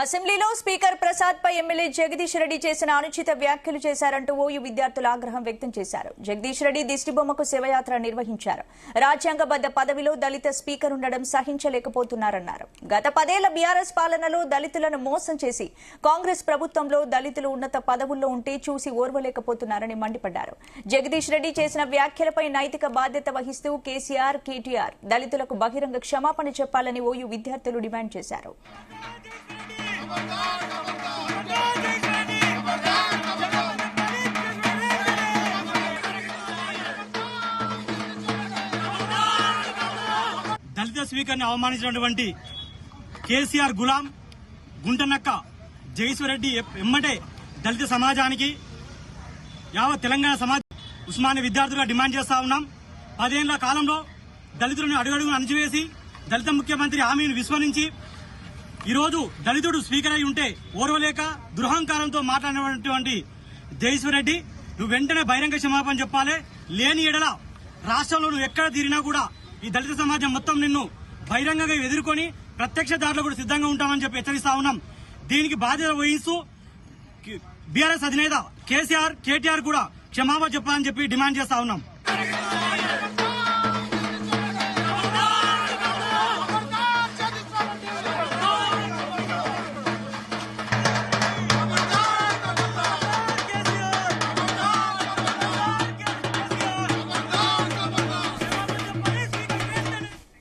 అసెంబ్లీలో స్పీకర్ ప్రసాద్ పై ఎమ్మెల్యే జగదీష్ రెడ్డి చేసిన అనుచిత వ్యాఖ్యలు చేశారంటూ ఓయూ విద్యార్థులు ఆగ్రహం వ్యక్తం చేశారు. జగదీష్ రెడ్డి దిష్టిబొమ్మకు శివయాత్ర నిర్వహించారు. రాజ్యాంగబద్ద పదవిలో దళిత స్పీకర్ ఉండడం సహించలేకపోతున్నారన్నారు. గత 10 ఏళ్ల బీఆర్ఎస్ పాలనలో దళితులను మోసం చేసి కాంగ్రెస్ ప్రభుత్వంలో దళితులు ఉన్నత పదవుల్లో ఉంటే చూసి ఓర్వలేకపోతున్నారని మండిపడ్డారు. జగదీష్ రెడ్డి చేసిన వ్యాఖ్యలపై నైతిక బాధ్యత వహిస్తూ కేసీఆర్, కేటీఆర్ దళితులకు బహిరంగ క్షమాపణ చెప్పాలని ఓయూ విద్యార్థులు డిమాండ్ చేశారు. దళిత స్పీకర్ ని అవమానించినటువంటి కేసీఆర్ గులాం గుంటనక్క జగదీశ్వర్ రెడ్డి ఎమ్మటే దళిత సమాజానికి యావత్ తెలంగాణ సమాజ ఉస్మానియా విద్యార్థులుగా డిమాండ్ చేస్తా ఉన్నాం. 10 ఏళ్ల కాలంలో దళితులను అడుగడుగును అణచివేసి దళిత ముఖ్యమంత్రి హామీని విస్మరించి ఈరోజు దళితుడు స్పీకర్ అయి ఉంటే ఓర్వలేక దురహంకారంతో మాట్లాడినటువంటి జగదీశ్వర్ రెడ్డి, నువ్వు వెంటనే బహిరంగ క్షమాపణ చెప్పాలి. లేని ఎడల రాష్ట్రంలో నువ్వు ఎక్కడ తిరిగినా కూడా ఈ దళిత సమాజం మొత్తం నిన్ను బహిరంగంగా ఎదుర్కొని ప్రత్యక్ష దాడిలో కూడా సిద్ధంగా ఉంటామని చెప్పి హెచ్చరిస్తా ఉన్నాం. దీనికి బాధ్యత వహిస్తూ బీఆర్ఎస్ అధినేత కేసీఆర్, కేటీఆర్ కూడా క్షమాపణ చెప్పాలని చెప్పి డిమాండ్ చేస్తా ఉన్నాం.